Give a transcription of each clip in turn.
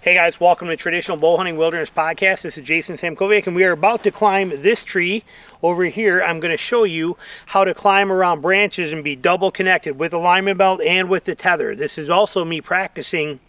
Hey guys, welcome to Traditional Bow Hunting Wilderness Podcast. This is Jason Samkovic, and we are about to climb this tree over here. I'm going to show you how to climb around branches and be double connected with the lineman belt and with the tether. This is also me practicing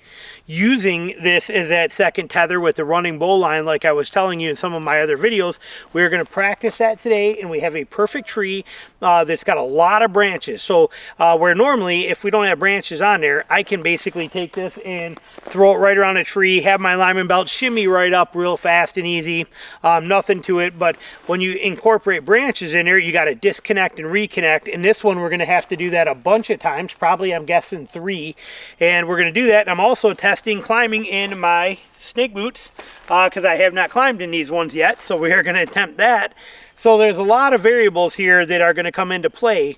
using this as that second tether with the running bowline, like I was telling you in some of my other videos. We're going to practice that today, and we have a perfect tree that's got a lot of branches. So where normally, if we don't have branches on there, I can basically take this and throw it right around a tree, have my lineman belt shimmy right up real fast and easy, nothing to it. But when you incorporate branches in there, you got to disconnect and reconnect. And this one, we're going to have to do that a bunch of times, probably I'm guessing 3. And we're going to do that. And I'm also testing climbing in my snake boots because I have not climbed in these ones yet. So we are going to attempt that. So there's a lot of variables here that are going to come into play.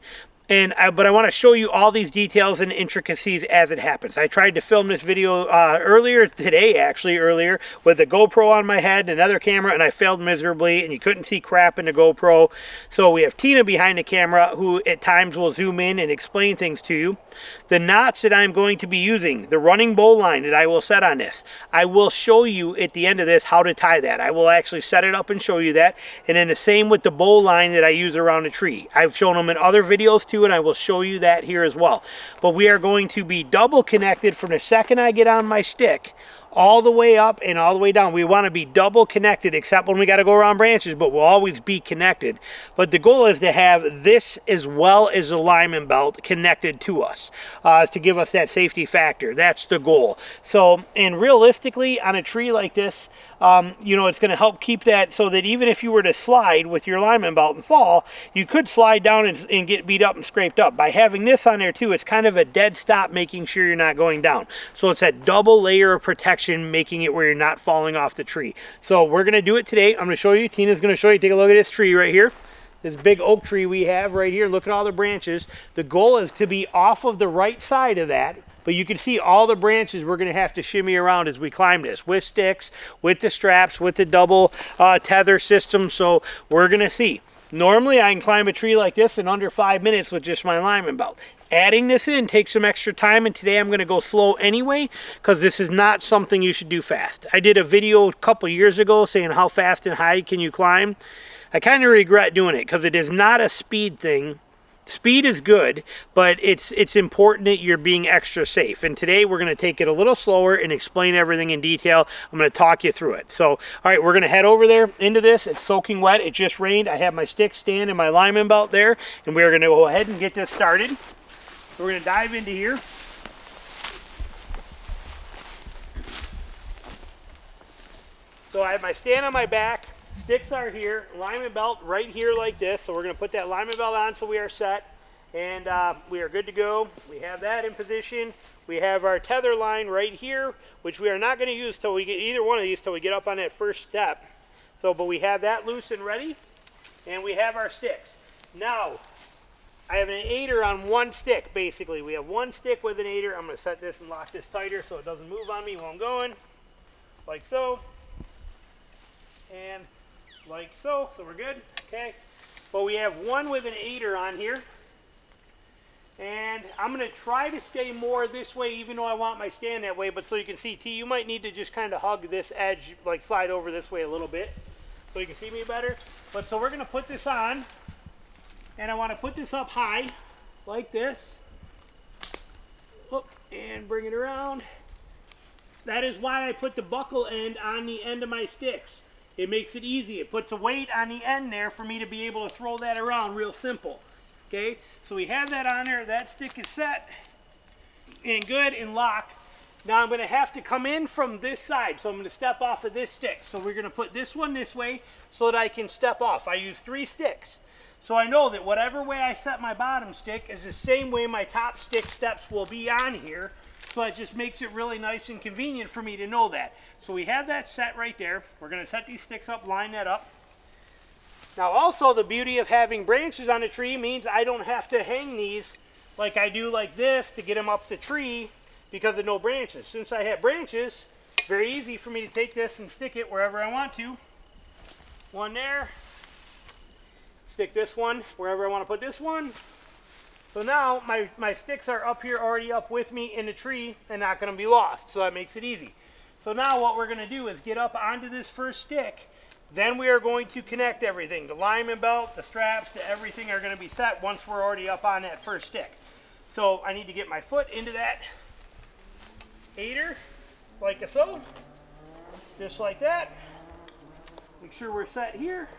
But I want to show you all these details and intricacies as it happens. I tried to film this video earlier with the GoPro on my head and another camera, and I failed miserably, and you couldn't see crap in the GoPro. So we have Tina behind the camera who at times will zoom in and explain things to you. The knots that I'm going to be using, the running bow line that I will set on this, I will show you at the end of this how to tie that. I will actually set it up and show you that. And then the same with the bow line that I use around a tree. I've shown them in other videos too, and I will show you that here as well. But we are going to be double connected from the second I get on my stick all the way up and all the way down. We want to be double connected, except when we got to go around branches, but we'll always be connected. But the goal is to have this as well as the lineman belt connected to us to give us that safety factor. That's the goal. So, and realistically on a tree like this, you know, it's going to help keep that so that even if you were to slide with your lineman belt and fall, you could slide down and get beat up and scraped up. By having this on there too, it's kind of a dead stop, making sure you're not going down. So it's that double layer of protection, making it where you're not falling off the tree. So we're going to do it today. I'm going to show you. Tina's going to show you. Take a look at this tree right here. This big oak tree we have right here. Look at all the branches. The goal is to be off of the right side of that. But you can see all the branches we're going to have to shimmy around as we climb this, with sticks, with the straps, with the double tether system. So we're going to see. Normally I can climb a tree like this in under 5 minutes with just my lineman belt. Adding this in takes some extra time, and today I'm going to go slow anyway because this is not something you should do fast. I did a video a couple years ago saying how fast and high can you climb. I kind of regret doing it because it is not a speed thing. Speed is good, but it's important that you're being extra safe. And today we're going to take it a little slower and explain everything in detail. I'm going to talk you through it. So, all right, we're going to head over there into this. It's soaking wet. It just rained. I have my stick stand and my lineman belt there, and we're going to go ahead and get this started. So we're going to dive into here. So I have my stand on my back. Sticks are here, lineman belt right here like this. So we're going to put that lineman belt on so we are set, and we are good to go. We have that in position. We have our tether line right here, which we are not going to use till we get either one of these till we get up on that first step. So, but we have that loose and ready, and we have our sticks. Now, I have an aider on one stick, basically. We have one stick with an aider. I'm going to set this and lock this tighter so it doesn't move on me while I'm going, like so. And like so, so we're good, okay? But we have one with an aider on here. And I'm gonna try to stay more this way, even though I want my stand that way, but so you can see, T, you might need to just kind of hug this edge, like slide over this way a little bit, so you can see me better. But so we're gonna put this on, and I wanna put this up high, like this. Whoop, and bring it around. That is why I put the buckle end on the end of my sticks. It makes it easy. It puts a weight on the end there for me to be able to throw that around real simple. Okay, so we have that on there. That stick is set and good and locked. Now I'm going to have to come in from this side. So I'm going to step off of this stick. So we're going to put this one this way so that I can step off. I use 3 sticks. So I know that whatever way I set my bottom stick is the same way my top stick steps will be on here. So it just makes it really nice and convenient for me to know that. So we have that set right there. We're going to set these sticks up, line that up. Now also the beauty of having branches on a tree means I don't have to hang these like I do like this to get them up the tree because of no branches. Since I have branches, it's very easy for me to take this and stick it wherever I want to. One there. Stick this one wherever I want to put this one. So now my sticks are up here already up with me in the tree and not going to be lost. So that makes it easy. So now what we're going to do is get up onto this first stick. Then we are going to connect everything. The lineman belt, the straps, the everything are going to be set once we're already up on that first stick. So I need to get my foot into that aider, like so. Just like that. Make sure we're set here.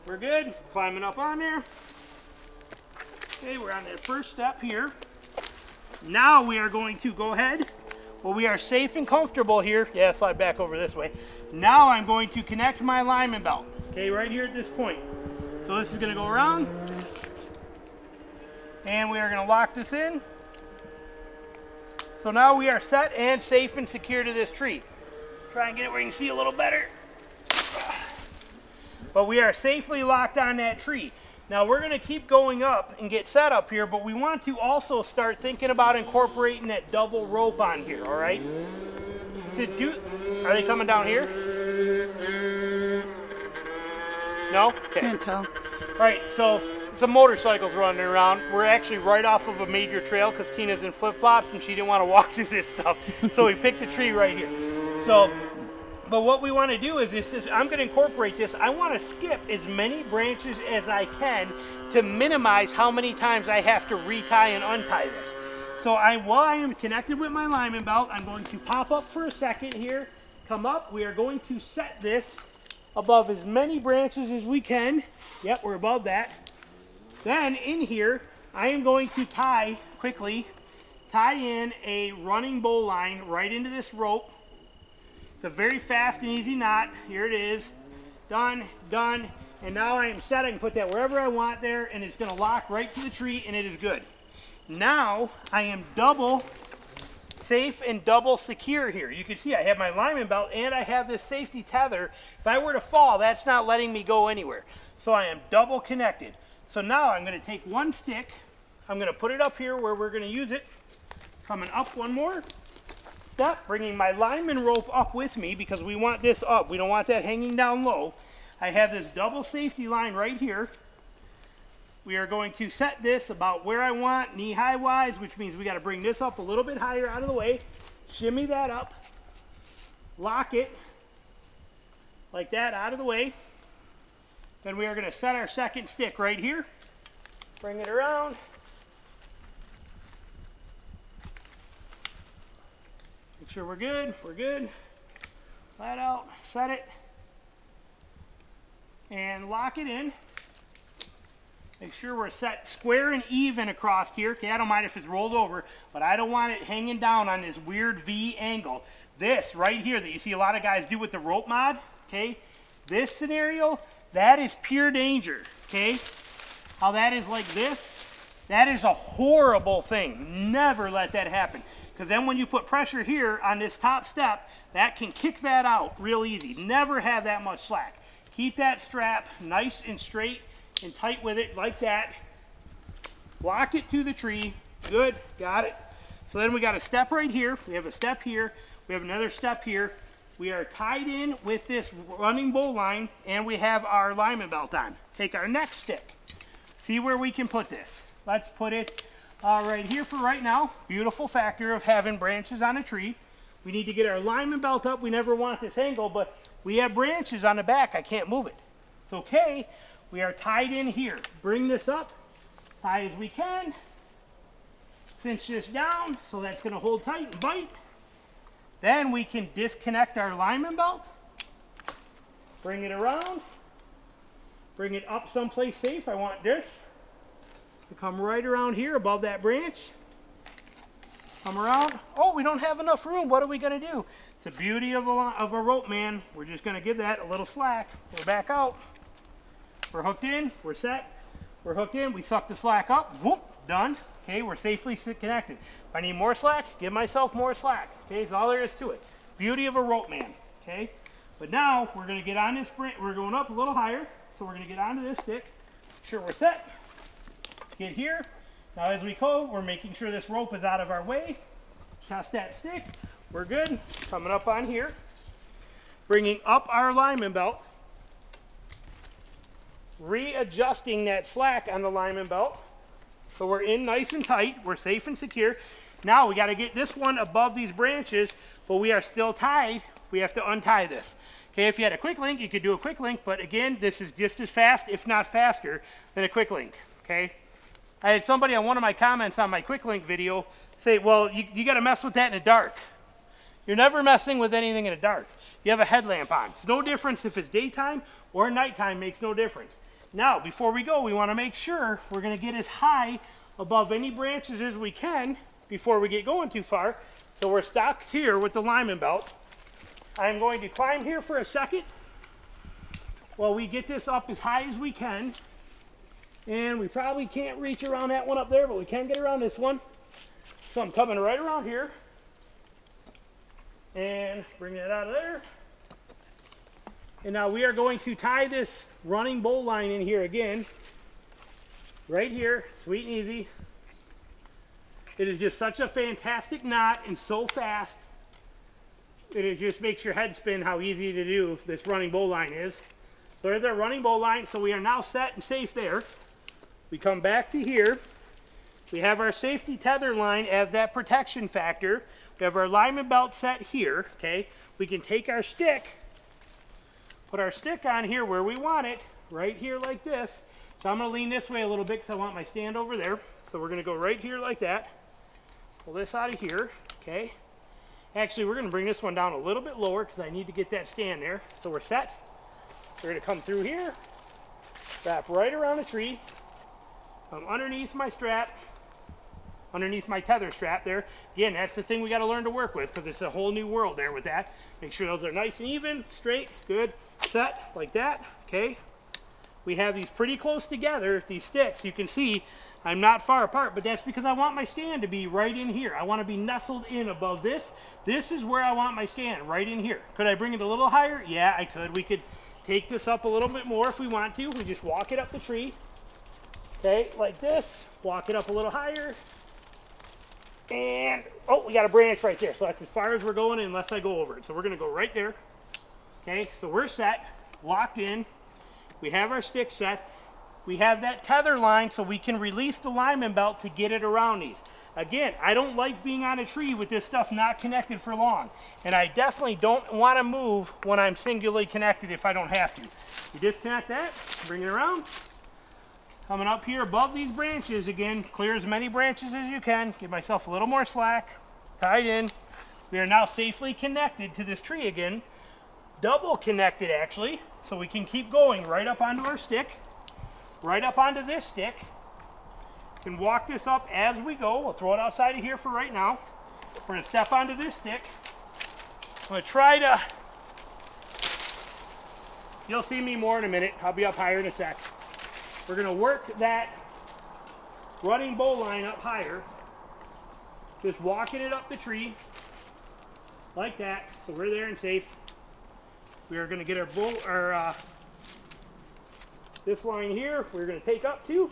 We're good. Climbing up on there. Okay, we're on that first step here. Now we are going to go ahead. Well, we are safe and comfortable here. Yeah, slide back over this way. Now I'm going to connect my lineman belt. Okay, right here at this point. So this is going to go around. And we are going to lock this in. So now we are set and safe and secure to this tree. Try and get it where you can see a little better. But we are safely locked on that tree. Now we're going to keep going up and get set up here, but we want to also start thinking about incorporating that double rope on here, all right? Are they coming down here? No? Okay. Can't tell. All right, so some motorcycles running around. We're actually right off of a major trail because Tina's in flip-flops and she didn't want to walk through this stuff. So we picked the tree right here. So, but what we want to do is I'm going to incorporate this. I want to skip as many branches as I can to minimize how many times I have to retie and untie this. So while I am connected with my lineman belt, I'm going to pop up for a second here, come up. We are going to set this above as many branches as we can. Yep, we're above that. Then in here, I am going to quickly tie in a running bowline right into this rope. It's a very fast and easy knot. Here it is. Done, done. And now I am set. I can put that wherever I want there, and it's going to lock right to the tree, and it is good. Now I am double safe and double secure here. You can see I have my lineman belt and I have this safety tether. If I were to fall, that's not letting me go anywhere. So I am double connected. So now I'm going to take one stick. I'm going to put it up here where we're going to use it. Coming up one more step, bringing my lineman rope up with me because we want this up. We don't want that hanging down low. I have this double safety line right here. We are going to set this about where I want, knee-high wise, which means we got to bring this up a little bit higher out of the way. Shimmy that up. Lock it like that out of the way. Then we are going to set our second stick right here. Bring it around. Make sure we're good. We're good. Flat out. Set it. And lock it in. Make sure we're set square and even across here. Okay, I don't mind if it's rolled over, but I don't want it hanging down on this weird V angle. This right here that you see a lot of guys do with the rope mod, okay? This scenario, that is pure danger, okay? How that is like this, that is a horrible thing. Never let that happen. Because then when you put pressure here on this top step, that can kick that out real easy. Never have that much slack. Keep that strap nice and straight and tight with it like that. Lock it to the tree. Good, got it. So then we got a step right here. We have a step here. We have another step here. We are tied in with this running bowline and we have our lineman belt on. Take our next stick. See where we can put this. Let's put it right here for right now. Beautiful factor of having branches on a tree. We need to get our lineman belt up. We never want this angle, but we have branches on the back. I can't move it. It's okay. We are tied in here. Bring this up, tight as we can. Cinch this down, so that's going to hold tight and bite. Then we can disconnect our lineman belt. Bring it around. Bring it up someplace safe. I want this to come right around here above that branch. Come around. Oh, we don't have enough room. What are we going to do? It's the beauty of a rope, man. We're just going to give that a little slack. We're back out. We're hooked in, we're set, we're hooked in, we suck the slack up, whoop, done. Okay, we're safely connected. If I need more slack, give myself more slack. Okay, that's all there is to it. Beauty of a rope, man. Okay, but now we're going to get on this branch, we're going up a little higher, so we're going to get onto this stick. Make sure we're set. Get here. Now as we go, we're making sure this rope is out of our way. Test that stick. We're good. Coming up on here. Bringing up our lineman belt. Readjusting that slack on the lineman belt. So we're in nice and tight. We're safe and secure. Now we got to get this one above these branches, but we are still tied. We have to untie this. Okay, if you had a quick link, you could do a quick link, but again, this is just as fast, if not faster, than a quick link. Okay, I had somebody on one of my comments on my quick link video say, well, you got to mess with that in the dark. You're never messing with anything in the dark. You have a headlamp on. It's no difference if it's daytime or nighttime, makes no difference. Now, before we go, we want to make sure we're going to get as high above any branches as we can before we get going too far. So we're stopped here with the lineman belt. I'm going to climb here for a second while we get this up as high as we can. And we probably can't reach around that one up there, but we can get around this one. So I'm coming right around here. And bring that out of there. And now we are going to tie this running bowline in here again. Right here, sweet and easy. It is just such a fantastic knot and so fast. It just makes your head spin how easy to do this running bowline is. So there's our running bowline. So we are now set and safe there. We come back to here. We have our safety tether line as that protection factor. We have our lineman belt set here, okay? We can take our stick, put our stick on here where we want it, right here like this. So I'm gonna lean this way a little bit because I want my stand over there. So we're gonna go right here like that. Pull this out of here, okay? Actually, we're gonna bring this one down a little bit lower because I need to get that stand there. So we're set. We're gonna come through here, wrap right around the tree, come underneath my strap, underneath my tether strap there. Again, that's the thing we got to learn to work with because it's a whole new world there with that. Make sure those are nice and even, straight, good, set, like that, okay? We have these pretty close together, these sticks. You can see I'm not far apart, but that's because I want my stand to be right in here. I want to be nestled in above this. This is where I want my stand, right in here. Could I bring it a little higher? Yeah, I could. We could take this up a little bit more if we want to. We just walk it up the tree, okay, like this. Walk it up a little higher. And, oh, we got a branch right there. So that's as far as we're going unless I go over it. So we're going to go right there. Okay, so we're set, locked in. We have our stick set. We have that tether line so we can release the lineman belt to get it around these. Again, I don't like being on a tree with this stuff not connected for long. And I definitely don't want to move when I'm singularly connected if I don't have to. You disconnect that, bring it around. Coming up here above these branches again, clear as many branches as you can. Give myself a little more slack, tied in. We are now safely connected to this tree again. Double connected actually, so we can keep going right up onto our stick, right up onto this stick. We can walk this up as we go. We'll throw it outside of here for right now. We're gonna step onto this stick. I'm gonna try to, you'll see me more in a minute. I'll be up higher in a sec. We're going to work that running bowline up higher, just walking it up the tree like that, so we're there and safe. We are going to get this line here, we're going to take up to.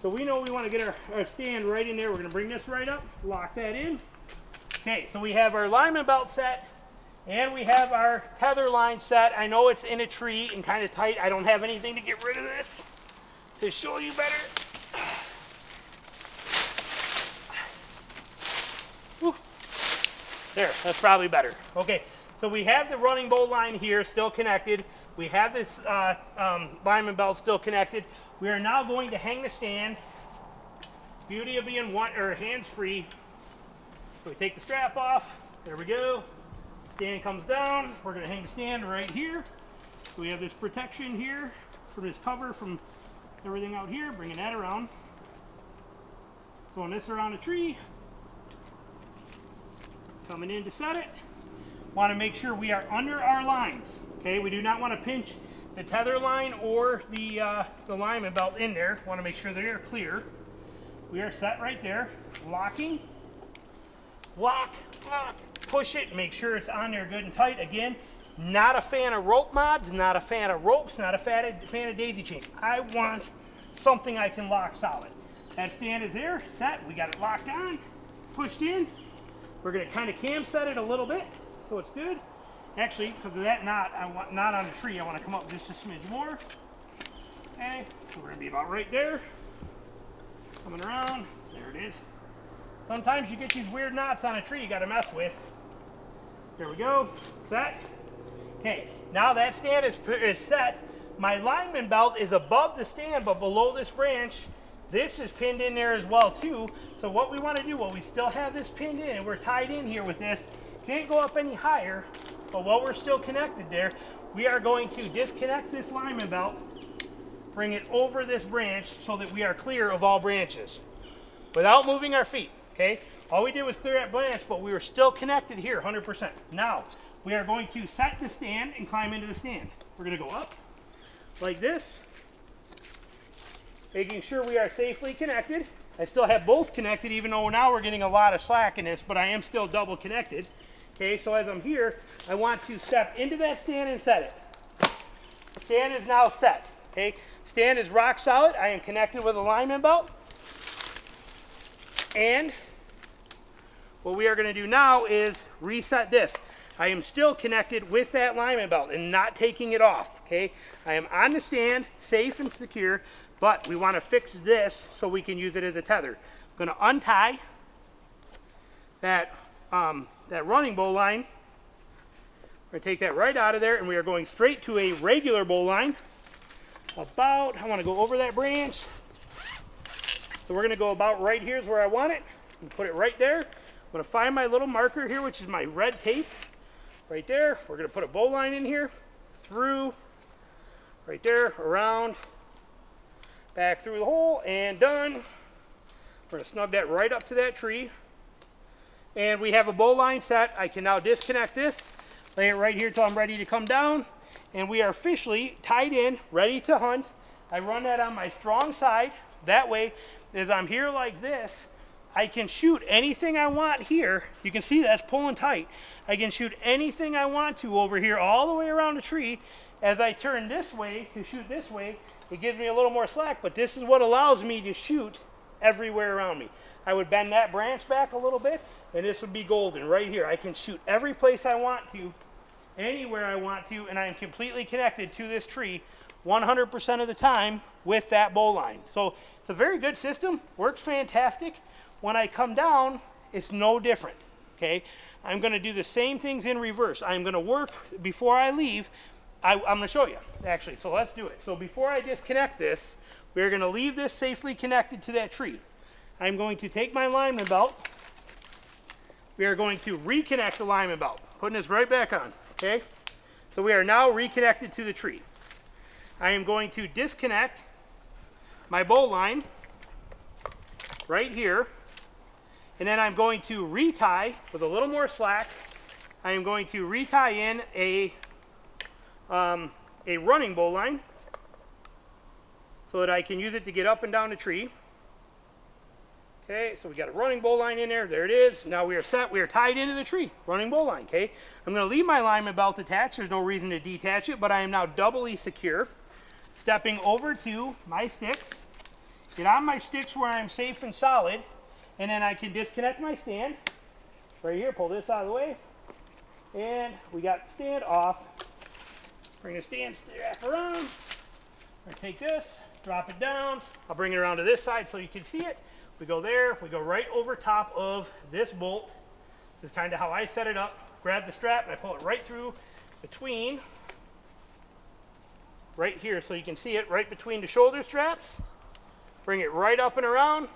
So we know we want to get our stand right in there. We're going to bring this right up, lock that in. Okay, so we have our lineman belt set, and we have our tether line set. I know it's in a tree and kind of tight. I don't have anything to get rid of this to show you better. Whew. There, that's probably better. Okay, so we have the running bow line here still connected. We have this lineman belt still connected. We are now going to hang the stand. Beauty of being hands-free. So we take the strap off. There we go. Stand comes down. We're going to hang the stand right here. So we have this protection here from this cover from everything out here. Bringing that around. Throwing this around the tree. Coming in to set it. Want to make sure we are under our lines. Okay, we do not want to pinch the tether line or the lineman belt in there. Want to make sure they are clear. We are set right there. Locking. Lock, lock. Push it, make sure it's on there good and tight. Again, not a fan of rope mods, not a fan of ropes, not a fan of daisy chains. I want something I can lock solid. That stand is there, set, we got it locked on, pushed in. We're gonna kind of cam set it a little bit, so it's good. Actually, because of that knot, I want not on the tree, I want to come up just a smidge more. Okay, so we're gonna be about right there. Coming around, there it is. Sometimes you get these weird knots on a tree you got to mess with. There we go, set. Okay, now that stand is set. My lineman belt is above the stand but below this branch. This is pinned in there as well too. So what we want to do, well, we still have this pinned in and we're tied in here with this. Can't go up any higher, but while we're still connected there, we are going to disconnect this lineman belt, bring it over this branch so that we are clear of all branches without moving our feet, okay? All we did was clear that branch, but we were still connected here 100%. Now, we are going to set the stand and climb into the stand. We're gonna go up like this, making sure we are safely connected. I still have both connected, even though now we're getting a lot of slack in this, but I am still double connected. Okay, so as I'm here, I want to step into that stand and set it. Stand is now set, okay? Stand is rock solid. I am connected with a lineman belt. And what we are gonna do now is reset this. I am still connected with that lineman belt and not taking it off, okay? I am on the stand, safe and secure, but we want to fix this so we can use it as a tether. I'm going to untie that running bowline. We're going to take that right out of there, and we are going straight to a regular bowline. I want to go over that branch. So we're going to go about right here is where I want it, and put it right there. I'm going to find my little marker here, which is my red tape. Right there, we're going to put a bowline in here, through, right there, around, back through the hole, and done. We're going to snug that right up to that tree. And we have a bowline set. I can now disconnect this, lay it right here till I'm ready to come down, and we are officially tied in, ready to hunt. I run that on my strong side. That way, as I'm here like this, I can shoot anything I want here. You can see that's pulling tight. I can shoot anything I want to over here all the way around the tree. As I turn this way to shoot this way, it gives me a little more slack, but this is what allows me to shoot everywhere around me. I would bend that branch back a little bit, and this would be golden right here. I can shoot every place I want to, anywhere I want to, and I am completely connected to this tree 100% of the time with that bowline. So it's a very good system, works fantastic. When I come down, it's no different, okay? I'm gonna do the same things in reverse. I'm gonna work, before I leave, I'm gonna show you, actually, so let's do it. So before I disconnect this, we're gonna leave this safely connected to that tree. I'm going to take my lineman belt. We are going to reconnect the lineman belt, putting this right back on, okay? So we are now reconnected to the tree. I am going to disconnect my bowline right here. And then I'm going to retie with a little more slack. I am going to retie in a running bowline so that I can use it to get up and down the tree. Okay, so we got a running bowline in there. There it is. Now we are set. We are tied into the tree. Running bowline. Okay, I'm going to leave my lineman belt attached. There's no reason to detach it, but I am now doubly secure. Stepping over to my sticks. Get on my sticks where I'm safe and solid. And then I can disconnect my stand right here, pull this out of the way, and we got the stand off. Bring the stand strap around. I take this, drop it down. I'll bring it around to this side so you can see it. We go there, we go right over top of this bolt. This is kind of how I set it up. Grab the strap and I pull it right through between, right here so you can see it, right between the shoulder straps. Bring it right up and around.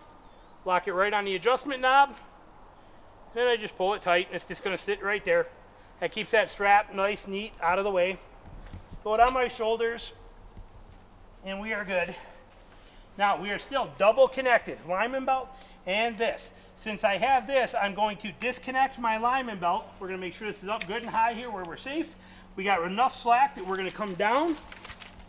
Lock it right on the adjustment knob. Then I just pull it tight and it's just going to sit right there. That keeps that strap nice, neat, out of the way. Throw it on my shoulders and we are good. Now we are still double connected, lineman belt and this. Since I have this, I'm going to disconnect my lineman belt. We're going to make sure this is up good and high here where we're safe. We got enough slack that we're going to come down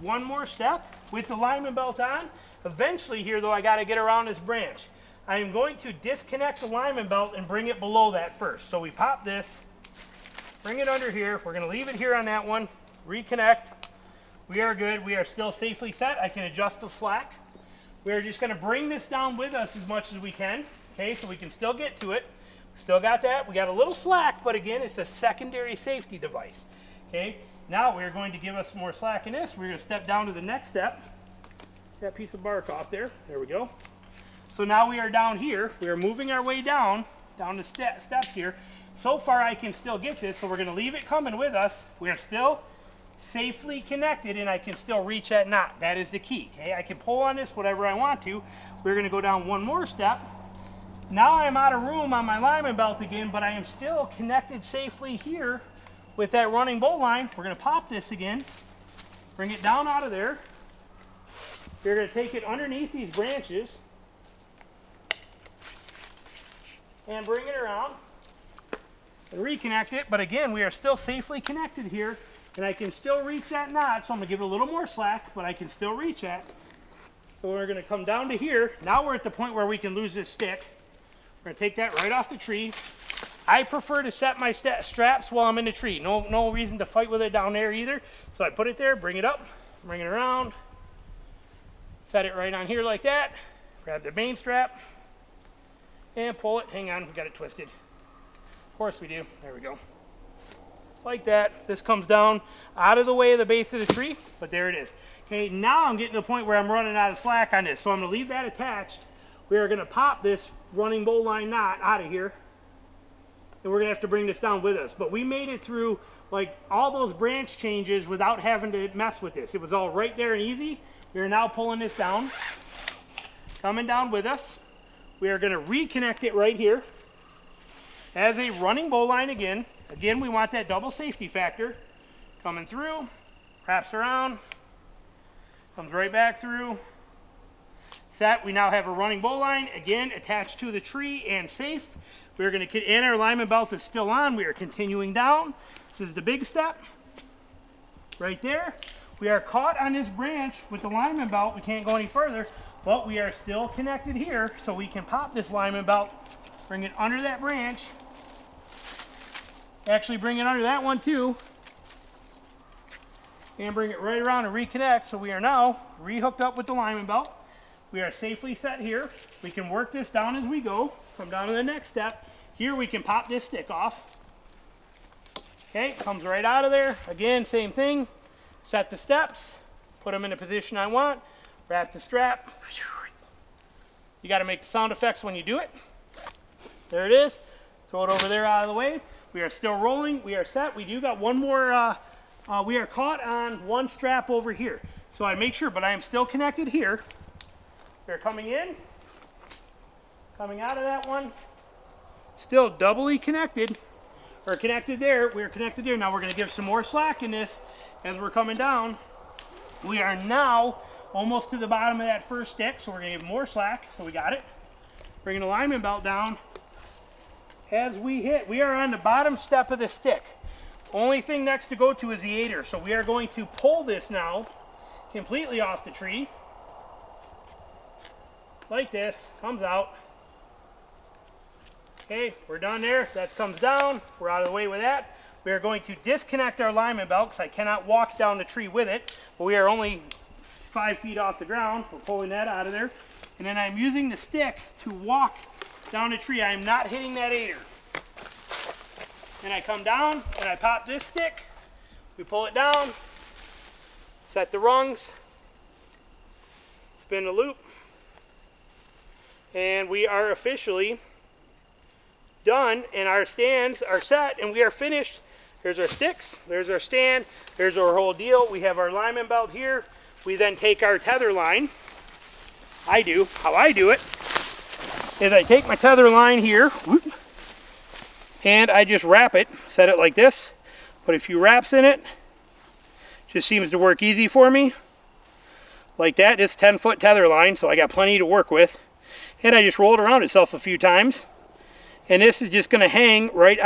one more step with the lineman belt on. Eventually here though, I got to get around this branch. I am going to disconnect the lineman belt and bring it below that first. So we pop this, bring it under here. We're going to leave it here on that one, reconnect. We are good. We are still safely set. I can adjust the slack. We are just going to bring this down with us as much as we can, okay, so we can still get to it. Still got that. We got a little slack, but again, it's a secondary safety device, okay. Now we're going to give us more slack in this. We're going to step down to the next step. That piece of bark off there. There we go. So now we are down here. We are moving our way down the steps here. So far I can still get this, so we're going to leave it coming with us. We are still safely connected and I can still reach that knot. That is the key. Okay, I can pull on this whatever I want to. We're going to go down one more step. Now I'm out of room on my lineman belt again, but I am still connected safely here with that running bowline. We're going to pop this again, bring it down out of there. We're going to take it underneath these branches and bring it around and reconnect it. But again, we are still safely connected here and I can still reach that knot. So I'm going to give it a little more slack, but I can still reach that. So we're going to come down to here. Now we're at the point where we can lose this stick. We're going to take that right off the tree. I prefer to set my straps while I'm in the tree. No reason to fight with it down there either. So I put it there, bring it up, bring it around, set it right on here like that. Grab the main strap and pull it. Hang on, we got it twisted. Of course we do. There we go. Like that. This comes down out of the way of the base of the tree, but there it is. Okay, now I'm getting to the point where I'm running out of slack on this. So I'm going to leave that attached. We are going to pop this running bowline knot out of here. And we're going to have to bring this down with us. But we made it through like all those branch changes without having to mess with this. It was all right there and easy. We are now pulling this down. Coming down with us. We are going to reconnect it right here as a running bowline again. Again, we want that double safety factor. Coming through, wraps around, comes right back through. Set, we now have a running bowline, again, attached to the tree and safe. We're going to, and our alignment belt is still on. We are continuing down. This is the big step. Right there. We are caught on this branch with the alignment belt. We can't go any further, but we are still connected here, so we can pop this alignment belt, bring it under that branch. Actually bring it under that one too. And bring it right around and reconnect. So we are now rehooked up with the alignment belt. We are safely set here. We can work this down as we go. Come down to the next step. Here we can pop this stick off. Okay, comes right out of there. Again, same thing. Set the steps. Put them in the position I want. Wrap the strap. You got to make the sound effects when you do it. There it is. Throw it over there out of the way. We are still rolling. We are set. We do got one more. We are caught on one strap over here. So I make sure, but I am still connected here. We're coming in. Coming out of that one. Still doubly connected. Or connected there. We are connected there. Now we're going to give some more slack in this as we're coming down. We are now almost to the bottom of that first stick. So we're going to give more slack. So we got it. Bringing the alignment belt down. As we hit, we are on the bottom step of the stick. Only thing next to go to is the aider. So we are going to pull this now completely off the tree. Like this, comes out. Okay, we're done there. That comes down. We're out of the way with that. We are going to disconnect our alignment belt because I cannot walk down the tree with it. But we are only 5 feet off the ground. We're pulling that out of there. And then I'm using the stick to walk down the tree. I am not hitting that aider. And I come down and I pop this stick. We pull it down, set the rungs, spin the loop, and we are officially done, and our stands are set and we are finished. There's our sticks, there's our stand, there's our whole deal. We have our alignment belt here. We then take our tether line. How I do it is I take my tether line here, whoop, and I just wrap it, set it like this. Put a few wraps in it. Just seems to work easy for me. Like that, it's 10-foot tether line, so I got plenty to work with. And I just roll it around itself a few times. And this is just gonna hang right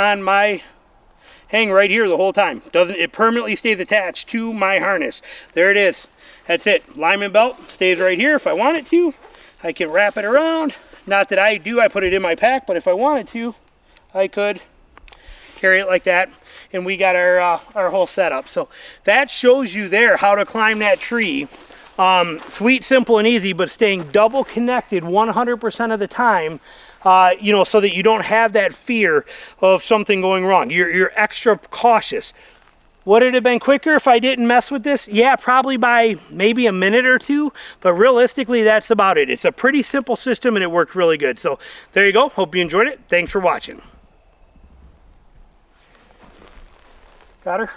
here the whole time. It permanently stays attached to my harness. There it is. That's it. Alignment belt stays right here. If I want it to, I can wrap it around. Not that I do, I put it in my pack, but if I wanted to, I could carry it like that. And we got our whole setup. So that shows you there how to climb that tree. Sweet, simple, and easy, but staying double connected 100% of the time. You know, so that you don't have that fear of something going wrong. You're extra cautious. Would it have been quicker if I didn't mess with this? Yeah, probably by maybe a minute or two, but realistically, that's about it. It's a pretty simple system and it worked really good. So there you go. Hope you enjoyed it. Thanks for watching. Got her?